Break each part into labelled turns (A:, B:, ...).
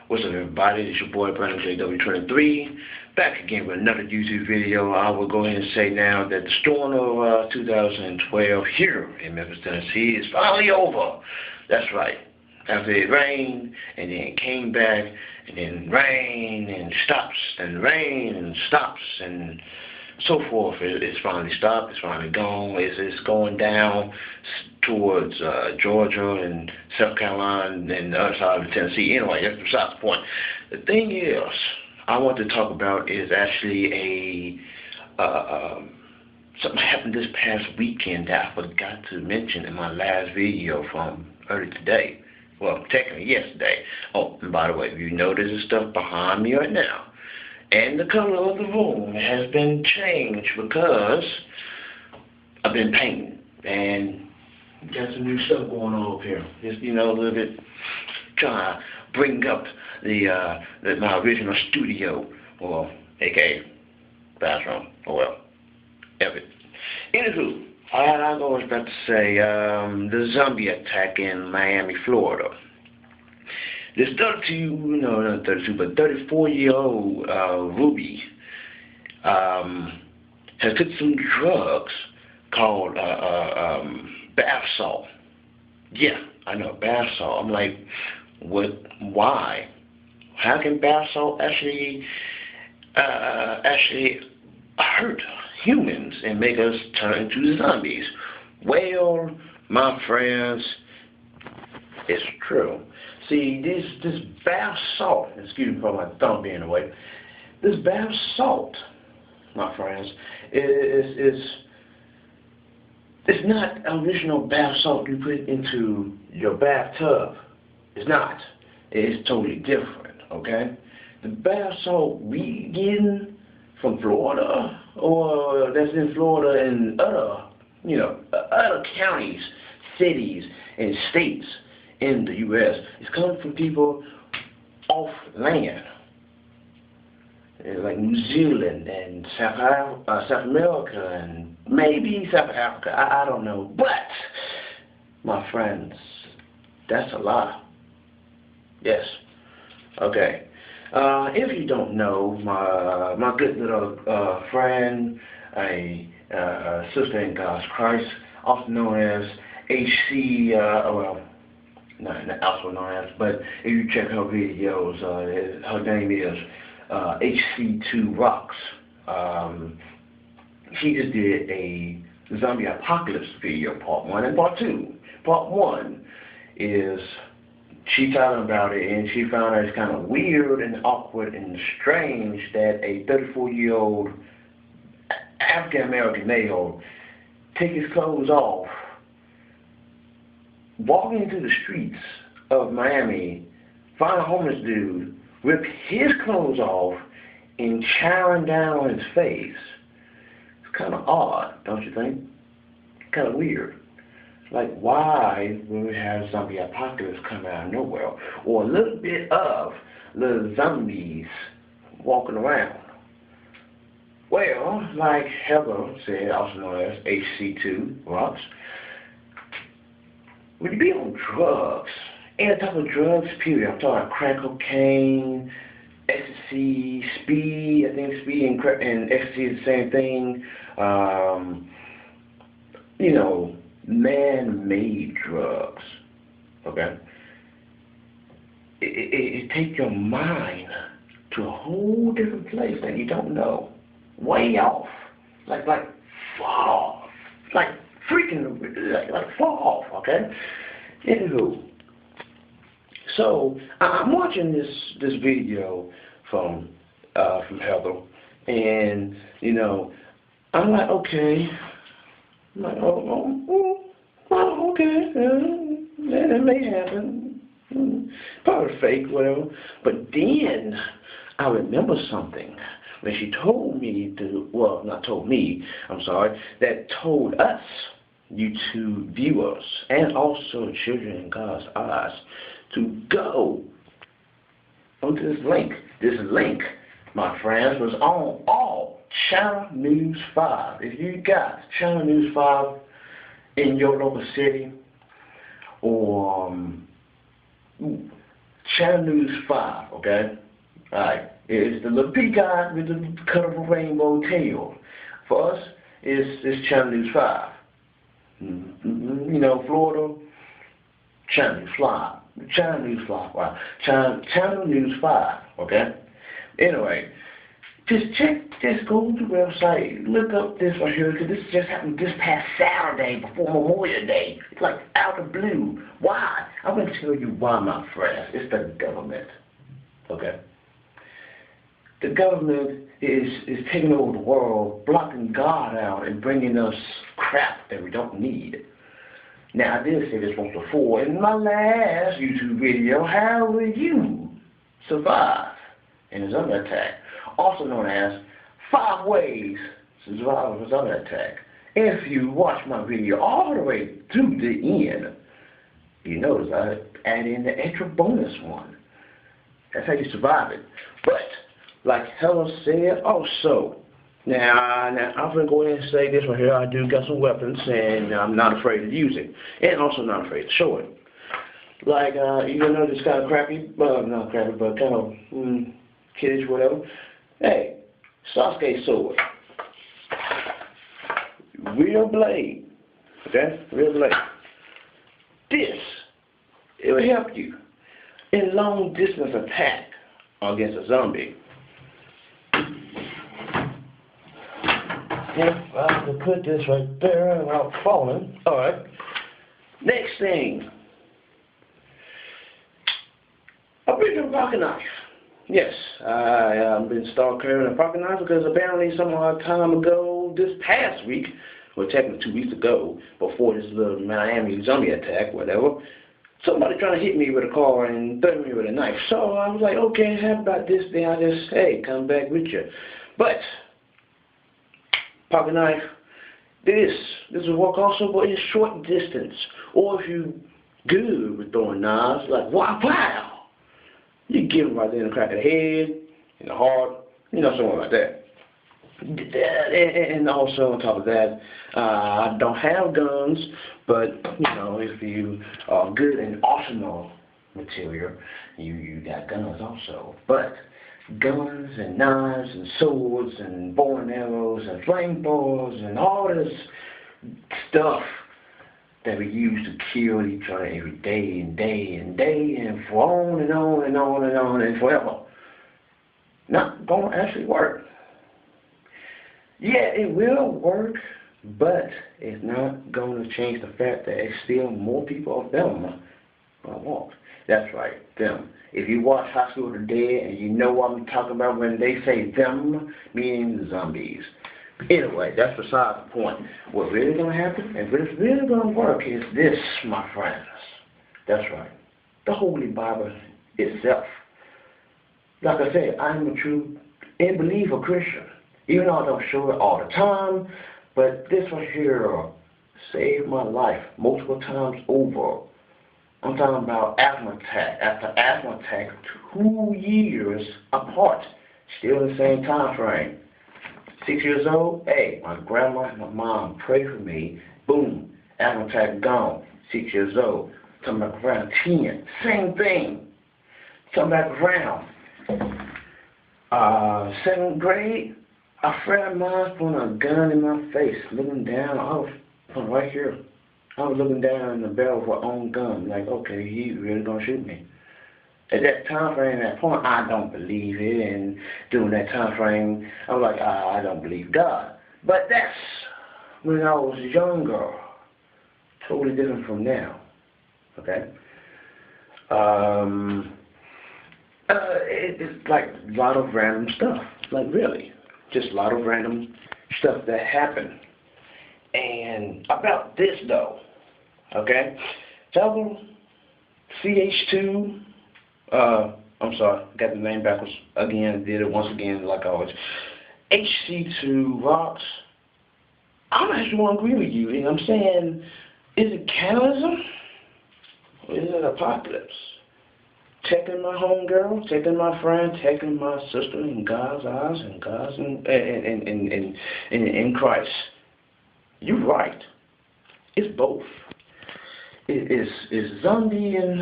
A: What's up, everybody? It's your boy Brandon JW23, back again with another YouTube video. I will go ahead and say now that the storm of 2012 here in Memphis, Tennessee is finally over. That's right. After it rained, and then it came back, and then rain and stops, and rain and stops, and so forth. It's finally stopped. It's finally gone. It's going down towards Georgia and South Carolina and the other side of Tennessee. Anyway, that's besides the point. The thing is, I want to talk about is actually something happened this past weekend that I forgot to mention in my last video from earlier today. Well, technically yesterday. Oh, and by the way, you notice the stuff behind me right now. And the color of the room has been changed because I've been painting and got some new stuff going on over here. Just, a little bit trying to bring up my original studio, or aka bathroom, or well, everything. Anywho, I was about to say the zombie attack in Miami, Florida. This 34-year-old Ruby has took some drugs called bath salt. Yeah, I know, bath salt. I'm like, what? Why? How can bath salt actually hurt humans and make us turn into zombies? Well, my friends, it's true. See, this bath salt, excuse me for my thumb being away, this bath salt, my friends, it's not original bath salt you put into your bathtub. It's not. It's totally different, okay? The bath salt we getting from Florida, or that's in Florida and other counties, cities, and states in the U.S. It's coming from people off land, like New Zealand and South America and maybe South Africa. I don't know, but my friends, that's a lie. Yes. Okay. If you don't know, my good little friend, a sister in God's Christ, also known as not also known as, but if you check her videos, her name is hc2rocks. She just did a zombie apocalypse video, part 1 and part 2. Part 1 is she talking about it, and she found that it's kind of weird and awkward and strange that a 34-year-old African-American male take his clothes off, walk into the streets of Miami, find a homeless dude, rip his clothes off, and chowing down on his face. It's kind of odd, don't you think? Kind of weird. Like, why would we have zombie apocalypse come out of nowhere? Or a little bit of little zombies walking around? Well, like Heather said, also known as hc2rocks, when you be on drugs, any type of drugs, period, I'm talking about crack cocaine, ecstasy, speed, I think speed and ecstasy is the same thing, man-made drugs, okay? It takes your mind to a whole different place that you don't know, way off, like far off, like freaking, like far off, okay? Anywho, so I'm watching this video from Heather, and I'm like, okay. I'm like, okay, that may happen. Probably fake, whatever. But then I remember something when she told me to, well, not told me, I'm sorry, that told us, YouTube viewers, and also children in God's eyes, to go onto this link. This link, my friends, was on all Channel News 5. If you got Channel News 5 in your local city, or Channel News 5, okay? Alright. It's the little peacock with the colorful rainbow tail. For us, it's Channel News 5. You know, Florida, Channel News 5. Channel News 5. Wow. Channel News 5, okay? Anyway, just go to the website, look up this right here, because this just happened this past Saturday before Memorial Day. It's like out of the blue. Why? I'm going to tell you why, my friends. It's the government, okay? The government is taking over the world, blocking God out, and bringing us crap that we don't need. Now, I did say this once before in my last YouTube video. How will you survive in a zombie attack? Also known as 5 ways to survive a zombie attack. If you watch my video all the way to the end, you notice I add in the extra bonus one. That's how you survive it. But like Helen said, also, now I'm going to go ahead and say this right here. I do got some weapons, and I'm not afraid to use it, and also not afraid to show it. Like, even though this kind of crappy, well, not crappy, but kind of kiddish, whatever. Hey, Sasuke sword, real blade, okay, real blade. This, it will help you in long distance attack against a zombie. If I could put this right there without falling. Alright. Next thing. A bigger pocket knife. Yes, I've been started carrying a pocket knife because apparently some time ago, this past week, or technically 2 weeks ago, before this little Miami zombie attack, whatever, somebody trying to hit me with a car and threaten me with a knife. So I was like, okay, how about this? Then I just, hey, come back with you. But pocket knife, this will work also, but in short distance. Or if you good with throwing knives, like wow, you give them right there in the crack of the head, in the heart, you know, something like that. And also on top of that, I don't have guns, but you know, if you are good in arsenal material, you got guns also. But guns and knives and swords and bow and arrows and flamethrowers and all this stuff that we use to kill each other every day and day and day and for on and on and on and on and forever, not going to actually work. Yeah, it will work, but it's not going to change the fact that it's still more people of them won't. That's right, them. If you watch Hospital of the Dead and you know what I'm talking about when they say them, meaning the zombies. Anyway, that's beside the point. What's really going to happen and what's really going to work is this, my friends. That's right. The Holy Bible itself. Like I said, I'm a true and believer Christian. Even though I don't show it all the time, but this right here saved my life multiple times over. I'm talking about asthma attack. After asthma attack, 2 years apart, still in the same time frame. 6 years old, hey, my grandma and my mom prayed for me. Boom, asthma attack gone. 6 years old. Come back around 10, same thing. Come back around 7th grade. A friend of mine put a gun in my face, looking down. I was right here. I was looking down in the barrel of her own gun, like, okay, he really gonna shoot me. At that time frame, at that point, I don't believe it, and during that time frame, I was like, I don't believe God. But that's when I was younger, totally different from now, okay? It's like a lot of random stuff, like really, just a lot of random stuff that happened. And about this though, okay, tell CH2, I'm sorry, got the name backwards again, did it once again like always, hc2rocks, I'm actually want to agree with you, and I'm saying, is it cannibalism, or is it apocalypse? Taking my homegirl, taking my friend, taking my sister in God's eyes and God's in Christ. You're right. It's both. It's zombie and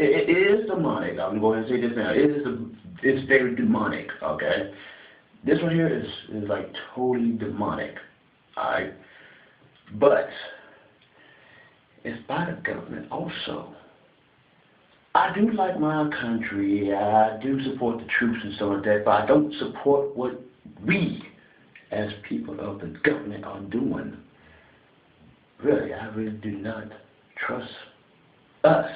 A: It is demonic. I'm going to say this now. It's very demonic, okay? This one here is like totally demonic, alright? But it's by the government also. I do like my country. I do support the troops and stuff like that, but I don't support what we, as people of the government, are doing. Really, I really do not trust us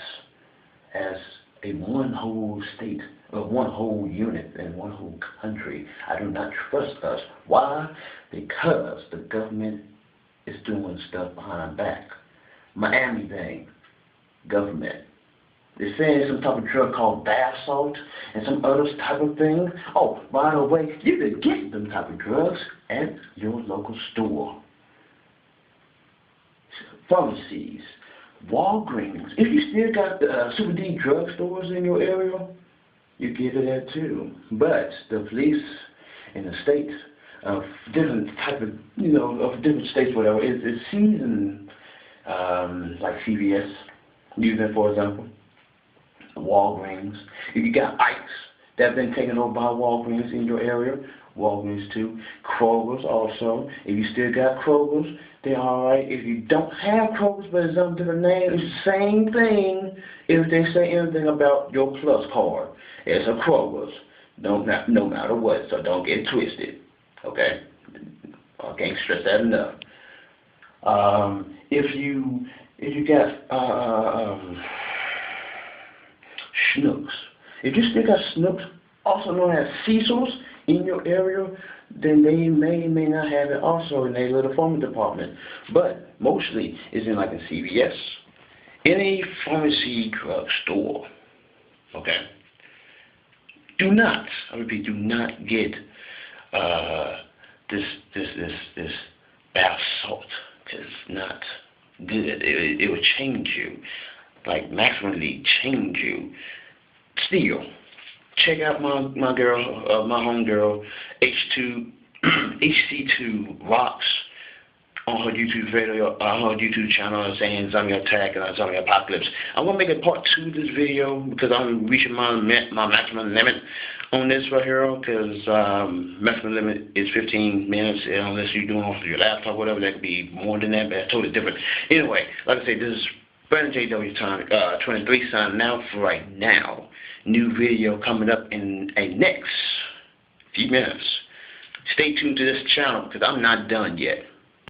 A: as a one whole state, or one whole unit, and one whole country. I do not trust us. Why? Because the government is doing stuff behind back. Miami thing, government. They're saying some type of drug called bath salt and some other type of thing. Oh, by the way, you can get them type of drugs at your local store. Pharmacies, Walgreens. If you still got the Super D drug stores in your area, you get it there too. But the police in the states of different type of, of different states, whatever, is seizing, like CVS, use that for example. Walgreens. If you got Ike's that been taken over by Walgreens in your area, Walgreens too. Kroger's also. If you still got Kroger's, they're alright. If you don't have Kroger's but it's under different name, it's the same thing if they say anything about your Plus card. It's a Kroger's. No matter what, so don't get twisted. Okay? I can't stress that enough. If you got Snooks. If you still got Snooks, also known as Cecil's, in your area, then they may not have it also in their little pharmacy department. But mostly it's in like a CVS, any pharmacy drug store. Okay? Do not, I repeat, do not get this bath salt. It's not good. It will change you. Like maximally change you. Still, check out my homegirl hc2rocks on her YouTube video, on her YouTube channel, saying zombie attack and zombie apocalypse. I'm gonna make a part 2 of this video because I'm reaching my maximum limit on this right here. Because maximum limit is 15 minutes, unless you're doing off your laptop, whatever. That could be more than that, but that's totally different. Anyway, like I say, this is Brandon JW Time 23 signing out for right now. New video coming up in a next few minutes. Stay tuned to this channel because I'm not done yet.